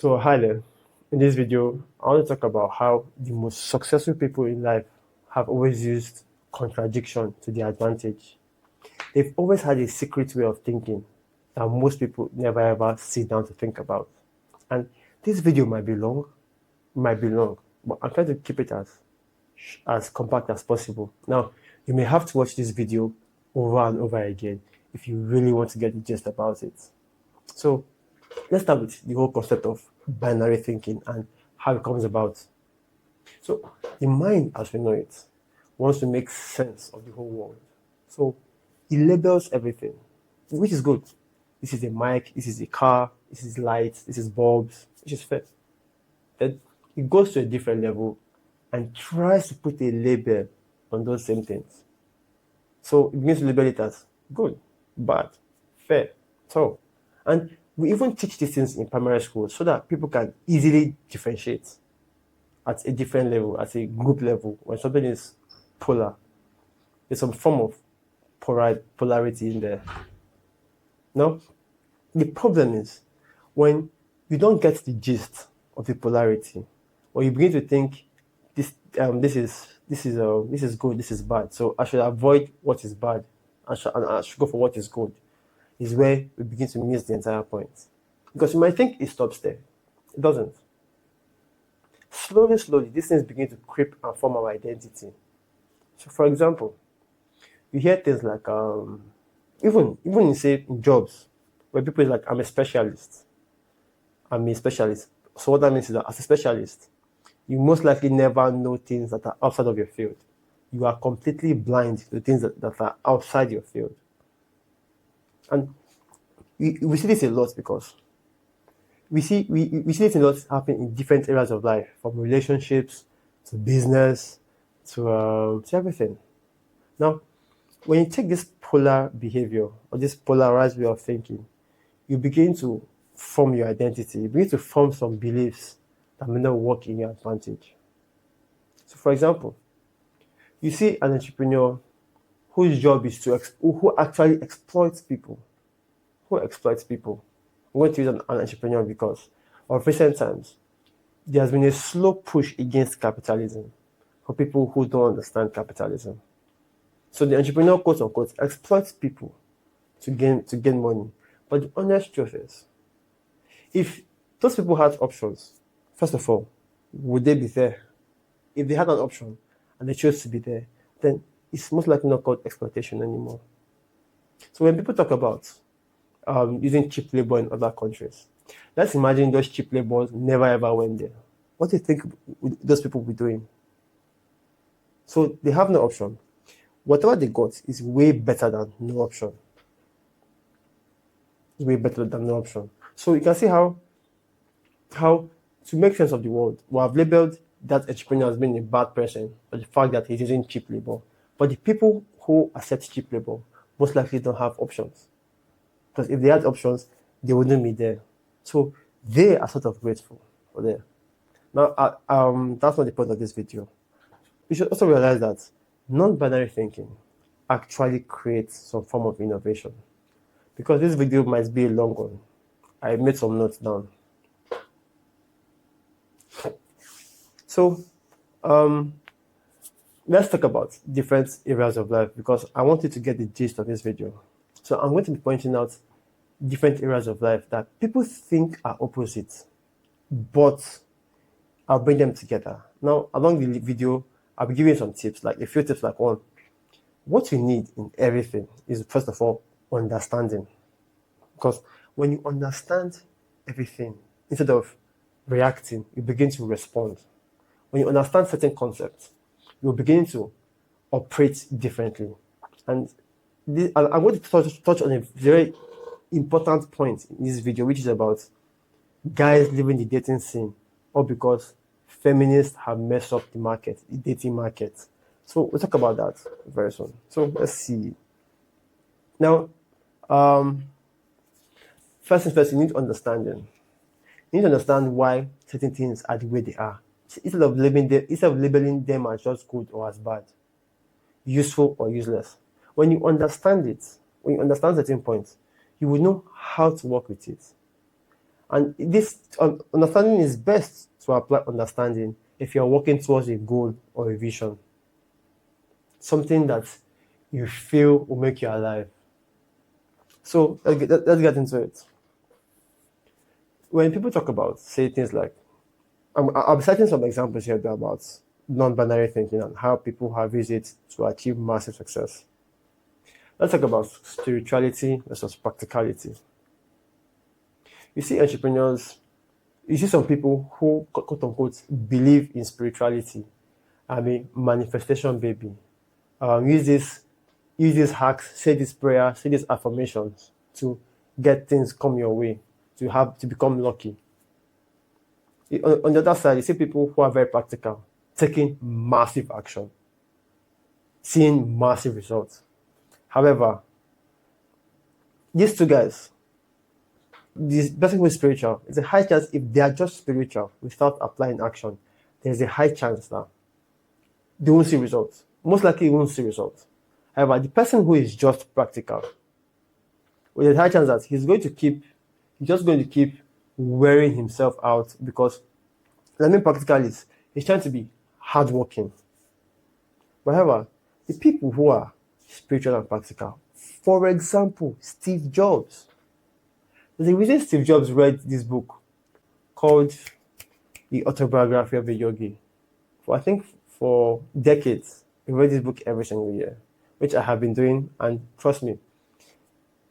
So hi there. In this video, I want to talk about how the most successful people in life have always used contradiction to their advantage. They've always had a secret way of thinking that most people never ever sit down to think about. And this video might be long, but I'm trying to keep it as compact as possible. Now, you may have to watch this video over and over again if you really want to get the gist about it. So let's start with the whole concept of binary thinking and how it comes about. So, the mind, as we know it, wants to make sense of the whole world. So, it labels everything, which is good. This is a mic, this is a car, this is lights, this is bulbs, which is fair. Then it goes to a different level and tries to put a label on those same things. So it begins to label it as good, bad, fair, so. And we even teach these things in primary school so that people can easily differentiate at a different level, at a group level, when something is polar. There's some form of polarity in there. Now, the problem is when you don't get the gist of the polarity, or you begin to think this is good, this is bad, so I should avoid what is bad, and I should go for what is good, is where we begin to miss the entire point. Because you might think it stops there. It doesn't. Slowly, these things begin to creep and form our identity. So, for example, you hear things like even in say in jobs where people is like, I'm a specialist. I'm a specialist. So what that means is that as a specialist, you most likely never know things that are outside of your field. You are completely blind to things that are outside your field. And we see this a lot because we see this a lot happen in different areas of life, from relationships to business to everything. Now, when you take this polar behavior or this polarized way of thinking, you begin to form your identity. You begin to form some beliefs that may not work in your advantage. So, for example, you see an entrepreneur whose job is who actually exploits people. Who exploits people? I'm going to use an entrepreneur because of recent times, there has been a slow push against capitalism for people who don't understand capitalism. So the entrepreneur, quote unquote, exploits people to gain money. But the honest truth is, if those people had options, first of all, would they be there? If they had an option and they chose to be there, then it's most likely not called exploitation anymore. So when people talk about using cheap labor in other countries, let's imagine those cheap laborers never ever went there. What do you think those people will be doing? So they have no option. Whatever they got is way better than no option. It's way better than no option. So you can see how to make sense of the world, we have labeled that entrepreneur as being a bad person for the fact that he's using cheap labor. But the people who accept cheap labor most likely don't have options. Because if they had options, they wouldn't be there. So they are sort of grateful for there. Now, that's not the point of this video. You should also realize that non-binary thinking actually creates some form of innovation. Because this video might be a long one, I made some notes down. So, let's talk about different areas of life because I want you to get the gist of this video. So I'm going to be pointing out different areas of life that people think are opposites, but I'll bring them together. Now, along the video, I'll be giving you some tips, like a few tips, like one. What you need in everything is, first of all, understanding. Because when you understand everything, instead of reacting, you begin to respond. When you understand certain concepts, you're beginning to operate differently. And I'm going to touch on a very important point in this video, which is about guys leaving the dating scene, all because feminists have messed up the dating market. So we'll talk about that very soon. So let's see. Now, first things first, you need understanding. You need to understand why certain things are the way they are. Instead of labeling them as just good or as bad, useful or useless. When you understand it, when you understand certain points, you will know how to work with it. And this understanding is best to apply understanding if you're working towards a goal or a vision, something that you feel will make you alive. So let's get into it. When people talk about, say things like, I'll be citing some examples here about non-binary thinking and how people have used it to achieve massive success. Let's talk about spirituality versus practicality. You see entrepreneurs, you see some people who, quote unquote, believe in spirituality. I mean, manifestation baby. Use these hacks, say this prayer, say these affirmations to get things come your way, to become lucky. On the other side, you see people who are very practical, taking massive action, seeing massive results. However, these two guys, this person who is spiritual, it's a high chance if they are just spiritual without applying action, there's a high chance that they won't see results. Most likely, they won't see results. However, the person who is just practical, with a high chance that he's just going to keep wearing himself out because, I mean, practical is he's trying to be hardworking. However, the people who are spiritual and practical, for example, Steve Jobs. There's a reason Steve Jobs read this book called The Autobiography of a Yogi. For decades, he read this book every single year, which I have been doing, and trust me,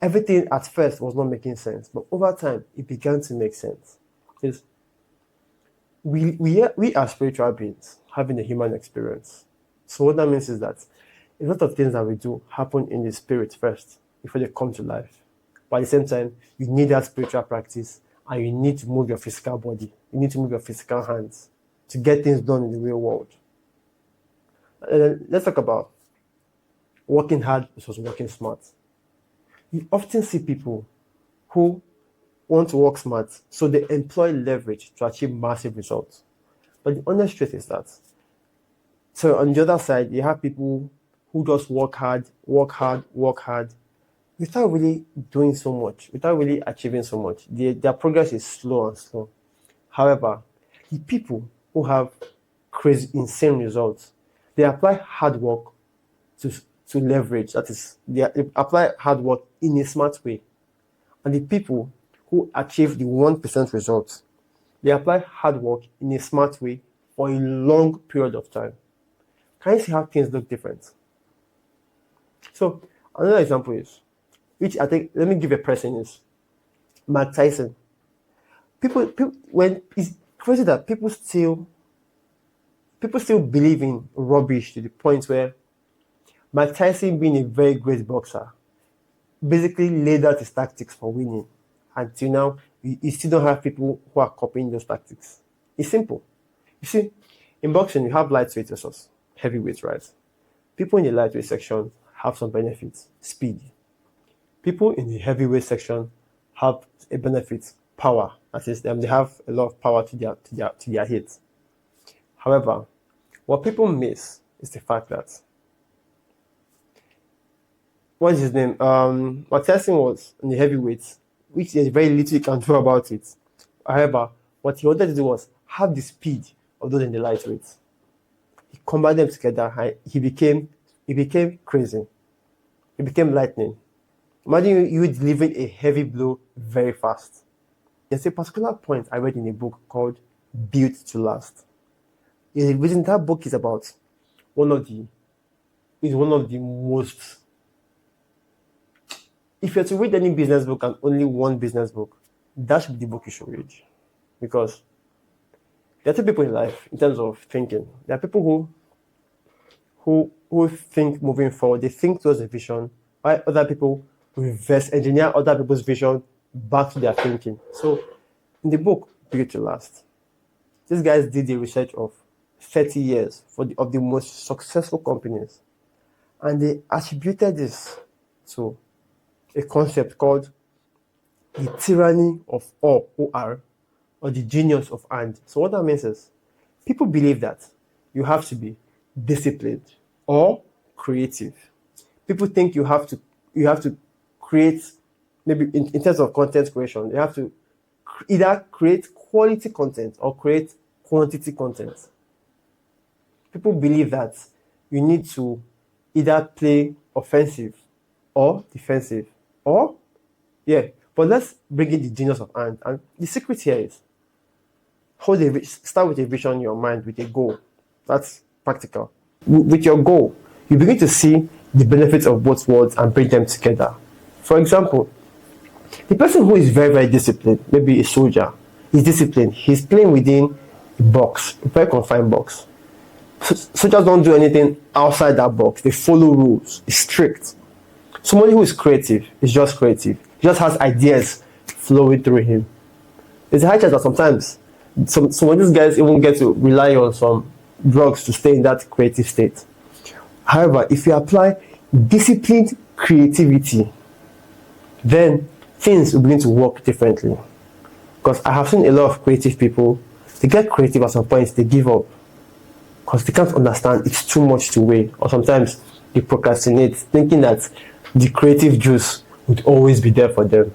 everything at first was not making sense, but over time, it began to make sense. Because we are spiritual beings having a human experience. So what that means is that a lot of things that we do happen in the spirit first before they come to life. But at the same time, you need that spiritual practice and you need to move your physical body. You need to move your physical hands to get things done in the real world. Let's talk about working hard versus working smart. You often see people who want to work smart, so they employ leverage to achieve massive results. But the honest truth is that, so on the other side, you have people who just work hard, without really doing so much, without really achieving so much. Their progress is slow and slow. However, the people who have crazy, insane results, they apply hard work to leverage. That is, they apply hard work in a smart way. And the people who achieve the 1% results, they apply hard work in a smart way for a long period of time. Can you see how things look different? So another example is, which I think, let me give a person, is Mike Tyson. People, when it's crazy that people still believe in rubbish to the point where Mike Tyson, being a very great boxer, basically laid out his tactics for winning. Until now, you still don't have people who are copying those tactics. It's simple. You see, in boxing, you have lightweight versus heavyweight, right? People in the lightweight section have some benefits, speed. People in the heavyweight section have a benefit, power. That is, they have a lot of power to their hits. However, what people miss is the fact that, what is his name? What Tyson was in the heavyweights, which there's very little you can do about it. However, what he wanted to do was have the speed of those in the lightweights. He combined them together and he became crazy. He became lightning. Imagine you delivering a heavy blow very fast. There's a particular point I read in a book called Built to Last. The reason that book is about one of the most, if you're to read any business book and only one business book, that should be the book you should read. Because there are two people in life in terms of thinking. There are people who think moving forward, they think towards a vision, while other people reverse engineer other people's vision back to their thinking. So in the book, Built to Last, these guys did the research of 30 years of the most successful companies. And they attributed this to a concept called the tyranny of OR, or the genius of and. So what that means is, people believe that you have to be disciplined or creative. People think you have to create, maybe in terms of content creation, you have to either create quality content or create quantity content. People believe that you need to either play offensive or defensive, or but let's bring in the genius of Ant. And the secret here is start with a vision in your mind, with a goal. That's practical. With your goal, you begin to see the benefits of both worlds and bring them together. For example, the person who is very, very disciplined, maybe a soldier, is disciplined. He's playing within a box, a very confined box. Soldiers don't do anything outside that box. They follow rules. It's strict. Somebody who is creative is just creative. He just has ideas flowing through him. There's a high chance that sometimes some of these guys even get to rely on some drugs to stay in that creative state. However, if you apply disciplined creativity, then things will begin to work differently. Because I have seen a lot of creative people, they get creative at some point, they give up. Because they can't understand it's too much to weigh. Or sometimes they procrastinate, thinking that the creative juice would always be there for them.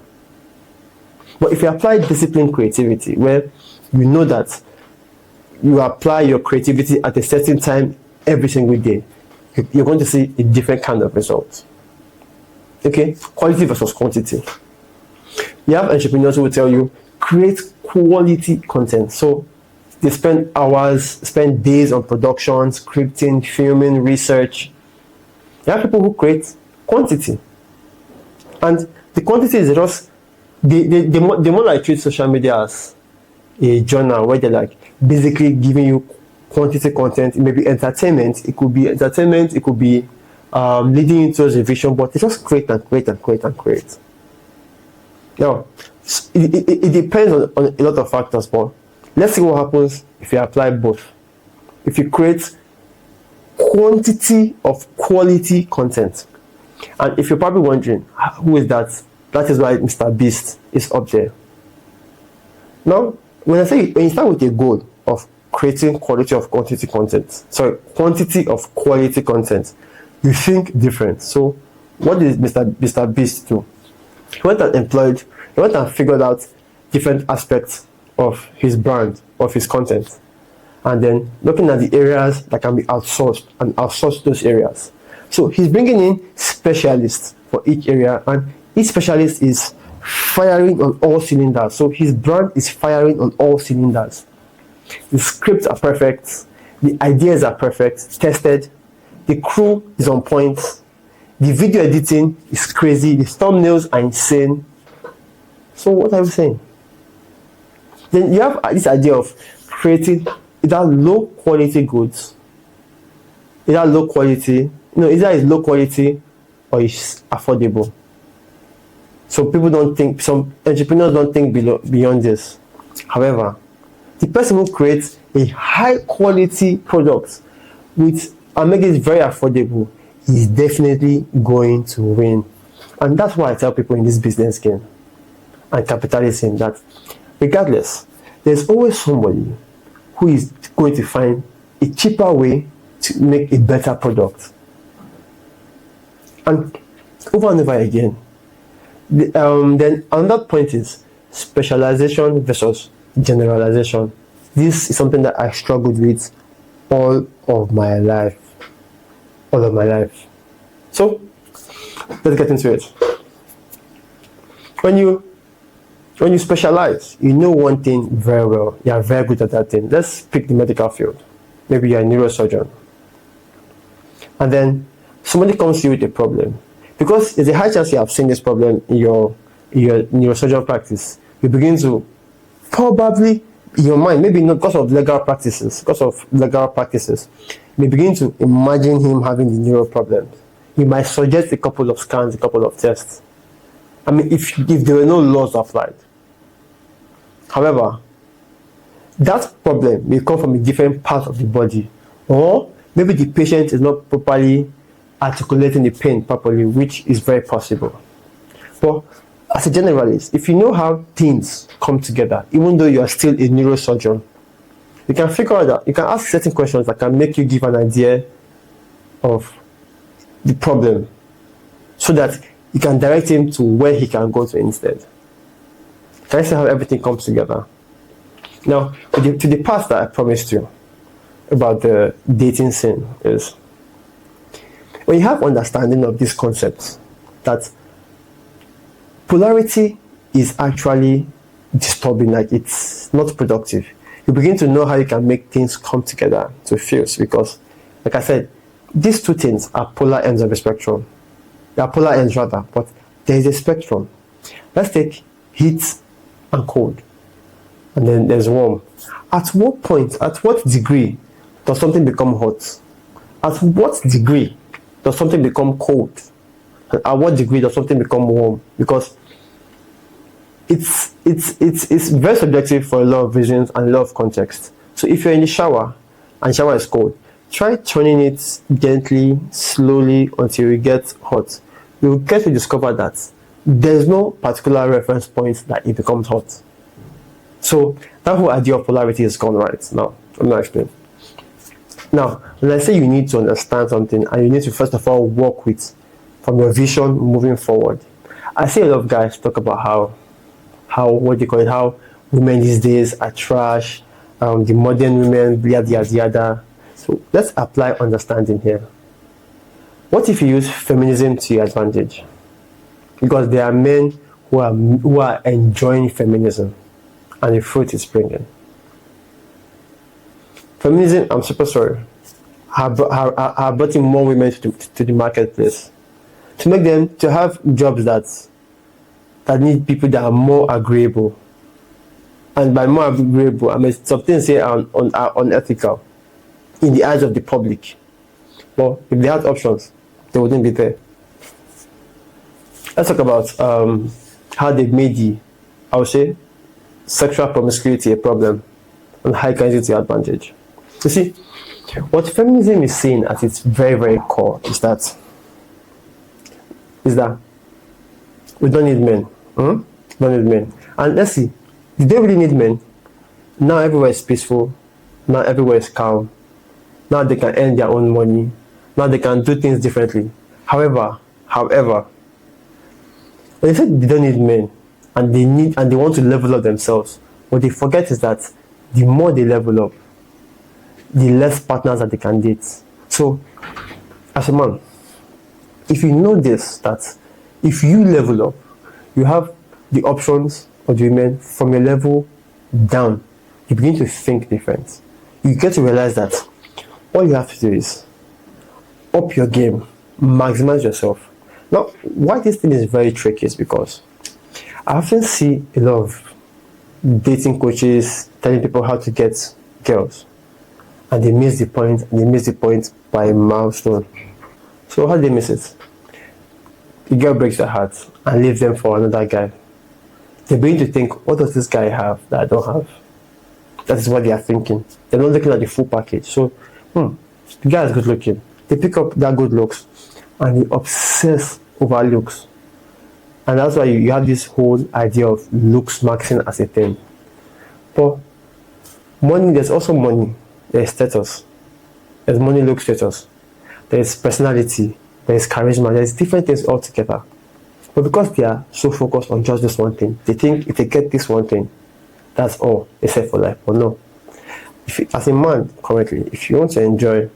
But if you apply disciplined creativity, where you know that you apply your creativity at a certain time every single day, you're going to see a different kind of result. Okay? Quality versus quantity. You have entrepreneurs who will tell you, create quality content. So they spend hours, spend days on production, scripting, filming, research. You have people who create quantity. And the quantity is just, they more like treat social media as a journal where they're like basically giving you quantity content. It may be entertainment, it could be leading you towards a vision, but they just create and create and create and create. Now, it depends on a lot of factors, but let's see what happens if you apply both. If you create quantity of quality content. And if you're probably wondering, who is that? That is why Mr. Beast is up there. Now, when you start with a goal of creating quantity of quality content, you think different. So, what did Mr. Beast do? He went and figured out different aspects of his brand, of his content, and then looking at the areas that can be outsourced and outsource those areas. So he's bringing in specialists for each area, and each specialist is firing on all cylinders. So his brand is firing on all cylinders. The scripts are perfect, the ideas are perfect, tested, the crew is on point, the video editing is crazy, the thumbnails are insane. So what are we saying? Then you have this idea of creating either low quality goods, either it's low quality or it's affordable. So some entrepreneurs don't think beyond this. However, the person who creates a high quality product and make it very affordable is definitely going to win. And that's why I tell people in this business game and capitalism that regardless, there's always somebody who is going to find a cheaper way to make a better product. And over again. Then another point is specialization versus generalization. This is something that I struggled with all of my life. So let's get into it. When you specialize, you know one thing very well. You are very good at that thing. Let's pick the medical field. Maybe you're a neurosurgeon. And then somebody comes to you with a problem. Because there's a high chance you have seen this problem in your neurosurgeon practice. You begin to probably, in your mind, maybe not because of legal practices, you may begin to imagine him having the neuro problems. He might suggest a couple of scans, a couple of tests. I mean, if there were no laws applied. However, that problem may come from a different part of the body, or maybe the patient is not properly articulating the pain properly, which is very possible. But as a generalist, if you know how things come together, even though you are still a neurosurgeon, you can figure out that you can ask certain questions that can make you give an idea of the problem, so that you can direct him to where he can go to instead. Can I see how everything comes together? Now, to the part that I promised you about the dating scene is when you have understanding of these concepts, that polarity is actually disturbing, like it's not productive. You begin to know how you can make things come together to fuse, because, like I said, these two things are polar ends of the spectrum. They are polar ends rather, but there is a spectrum. Let's take heat and cold, and then there's warm. At what point, at what degree does something become hot? At what degree does something become cold? And at what degree does something become warm? Because it's very subjective for a lot of reasons and a lot of context. So if you're in the shower and the shower is cold, try turning it gently, slowly until it gets hot. You'll get to discover that there's no particular reference point that it becomes hot. So that whole idea of polarity is gone right now. I'm not explaining. Now, let's say you need to understand something and you need to first of all work with from your vision moving forward. I see a lot of guys talk about how what they call it, how women these days are trash, the modern women, yada yada yada. So let's apply understanding here. What if you use feminism to your advantage? Because there are men who are enjoying feminism, and the fruit is springing. Feminism, I'm super sorry, have brought in more women to the marketplace to make them to have jobs that need people that are more agreeable. And by more agreeable, I mean something say are unethical in the eyes of the public. But if they had options, they wouldn't be there. Let's talk about how they made I would say, sexual promiscuity a problem and how you can use it to your advantage. You see, what feminism is saying at its very, very core is that we don't need men. Don't need men. And let's see, do they really need men? Now everywhere is peaceful. Now everywhere is calm. Now they can earn their own money. Now they can do things differently. However, when they say they don't need men and they want to level up themselves, what they forget is that the more they level up, the less partners that they can date. So, as a man, if you know this, that if you level up, you have the options of the women from your level down, you begin to think different. You get to realize that all you have to do is up your game, maximize yourself. Now, why this thing is very tricky is because I often see a lot of dating coaches telling people how to get girls, and they miss the point, and they miss the point by a milestone. So how do they miss it? The girl breaks their heart and leaves them for another guy. They begin to think, what does this guy have that I don't have? That is what they are thinking. They're not looking at the full package. So, the guy is good looking. They pick up that good looks and they obsess over looks. And that's why you have this whole idea of looks maxing as a thing. But money, there's also money. There's status. There's money, look, status. There's personality. There's charisma. There's different things altogether. But because they are so focused on just this one thing, they think if they get this one thing, that's all they set for life. But no. As a man, currently, if you want to enjoy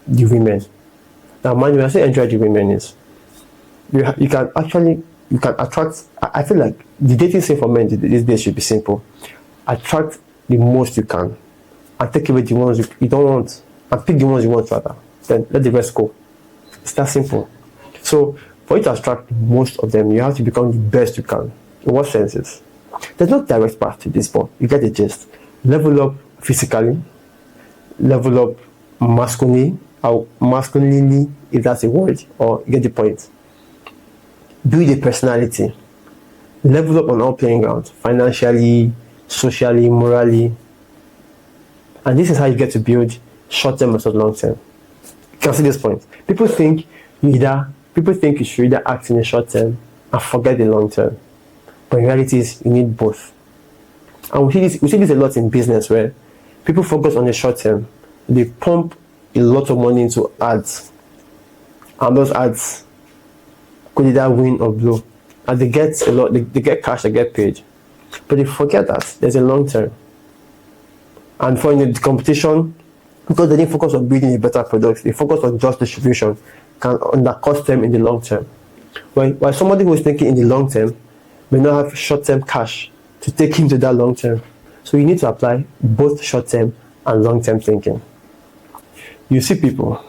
the women, now mind you, when I say enjoy the women is, you can attract. I feel like the dating scene for men these days should be simple. Attract the most you can, and take away the ones you don't want, and pick the ones you want rather. Then let the rest go. It's that simple. So for you to attract most of them, you have to become the best you can. In what senses? There's no direct path to this, but you get the gist. Level up physically, level up masculinely, if that's a word, or you get the point. Build a personality. Level up on all playing grounds, financially, socially, morally. And this is how you get to build short-term versus long-term. You can see this point. People think you should either act in the short term and forget the long term. But in reality is you need both. And we see this a lot in business where people focus on the short term. They pump a lot of money into ads. And those ads could either win or blow. And they get a lot, they get cash, they get paid. But they forget that there's a long term. And for the competition, because they didn't focus on building a better product, they focus on just distribution, can undercut them in the long term. While somebody who is thinking in the long term may not have short-term cash to take him to that long term. So you need to apply both short-term and long-term thinking. You see people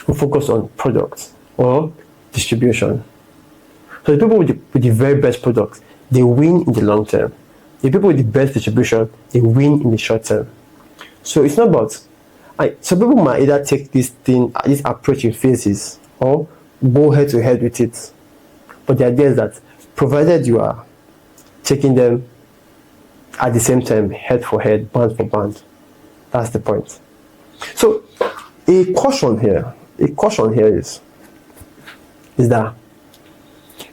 who focus on products or distribution. So the people with the very best products, they win in the long term. The people with the best distribution, they win in the short term. So it's not about, some people might either take this approach in phases or go head to head with it. But the idea is that provided you are taking them at the same time, head for head, band for band, that's the point. So a caution here is that,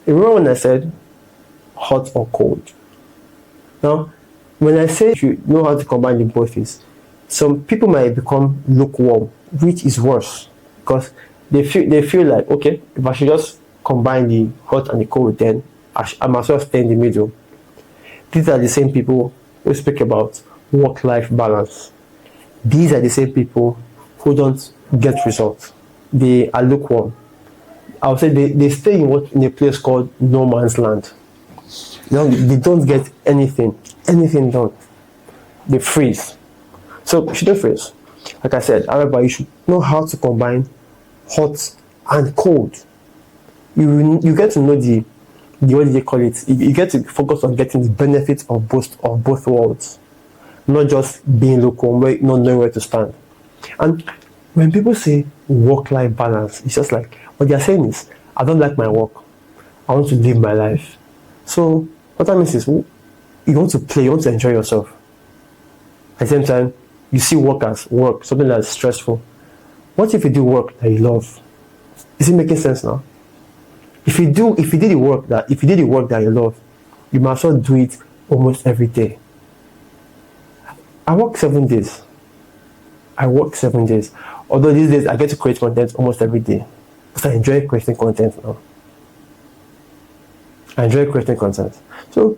remember when I said hot or cold? Now, when I say you know how to combine the both is, some people might become lukewarm, which is worse, because they feel like, okay, if I should just combine the hot and the cold, then I might as well stay in the middle. These are the same people who speak about work-life balance. These are the same people who don't get results. They are lukewarm. I would say they stay in a place called no man's land. They don't get anything done. They freeze. So you shouldn't freeze. Like I said, however, you should know how to combine hot and cold. You get to know the what do they call it? You get to focus on getting the benefits of both worlds, not just being lukewarm, not knowing where to stand. And when people say work-life balance, it's just like what they're saying is, I don't like my work. I want to live my life. So what that means is, you want to play, you want to enjoy yourself. At the same time, you see work as work, something that's stressful. What if you do work that you love? Is it making sense now? If you did the work that you love, you might as well do it almost every day. I work 7 days. Although these days I get to create content almost every day. Because I enjoy creating content now. So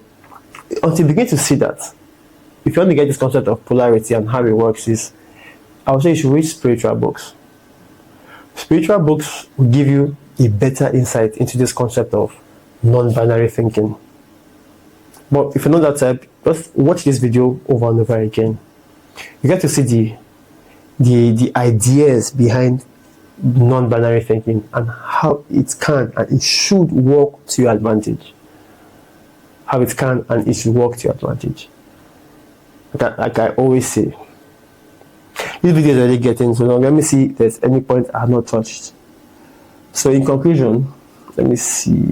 until you begin to see that, if you want to get this concept of polarity and how it works, is I would say you should read spiritual books. Spiritual books will give you a better insight into this concept of non-binary thinking. But if you're not that type, just watch this video over and over again. You get to see the ideas behind non-binary thinking and how it can and it should work to your advantage. Like I always say. This video is already getting so long. Let me see if there's any point I have not touched. So in conclusion, let me see.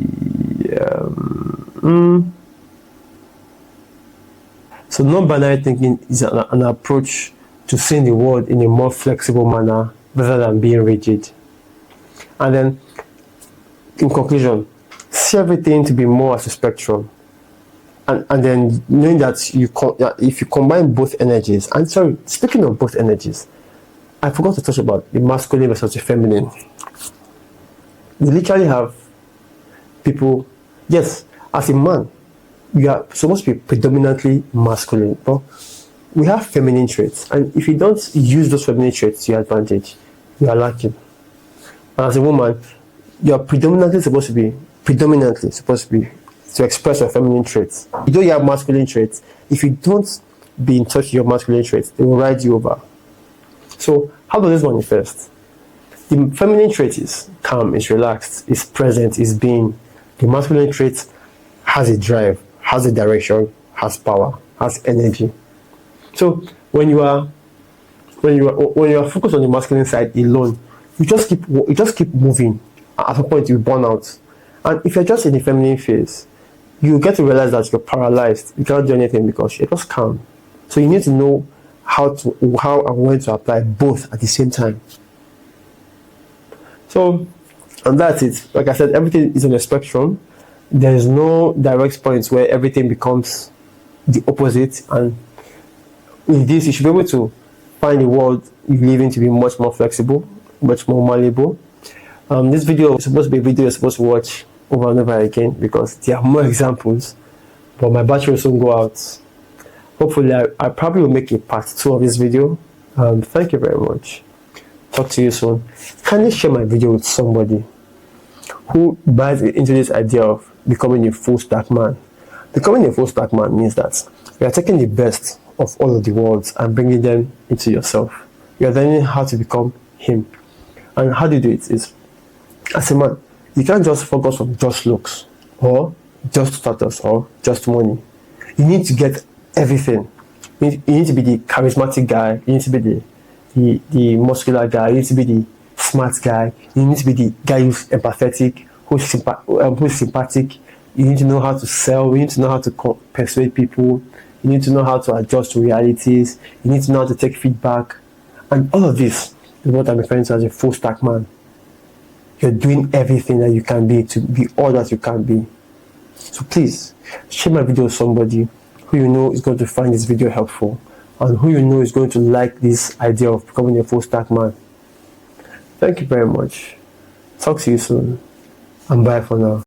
So non-binary thinking is an approach to seeing the world in a more flexible manner rather than being rigid. And then, in conclusion, see everything to be more as a spectrum. And then knowing that if you combine both energies, and sorry, speaking of both energies, I forgot to touch about the masculine versus the feminine. We literally have people, yes, as a man, you are supposed to be predominantly masculine, but we have feminine traits, and if you don't use those feminine traits to your advantage, you are lacking. And as a woman, you are predominantly supposed to be to express your feminine traits. Though you have masculine traits, if you don't be in touch with your masculine traits, they will ride you over. So how does this manifest? The feminine trait is calm, is relaxed, is present, is being. The masculine trait has a drive, has a direction, has power, has energy. So when you are focused on the masculine side alone, you just keep moving. At a point you burn out. And if you're just in the feminine phase, you get to realize that you're paralyzed. You cannot do anything because you're just calm. So you need to know how and when to apply both at the same time. So, and that's it. Like I said, everything is on a spectrum. There is no direct points where everything becomes the opposite. And with this, you should be able to find the world you live in to be much more flexible, much more malleable. This video is supposed to be a video you're supposed to watch over and over again because there are more examples but my battery will soon go out. Hopefully, I probably will make a part 2 of this video. Thank you very much. Talk to you soon. Kindly share my video with somebody who buys into this idea of becoming a full stack man. Becoming a full stack man means that you are taking the best of all of the worlds and bringing them into yourself. You are learning how to become him. And how do you do it is, as a man, you can't just focus on just looks or just status or just money. You need to get everything. You need to be the charismatic guy. You need to be the muscular guy. You need to be the smart guy. You need to be the guy who's empathetic, who's sympathetic. You need to know how to sell. You need to know how to persuade people. You need to know how to adjust to realities. You need to know how to take feedback. And all of this is what I'm referring to as a full stack man. You're doing everything that you can be to be all that you can be. So please, share my video with somebody who you know is going to find this video helpful and who you know is going to like this idea of becoming a full stack man. Thank you very much. Talk to you soon, and bye for now.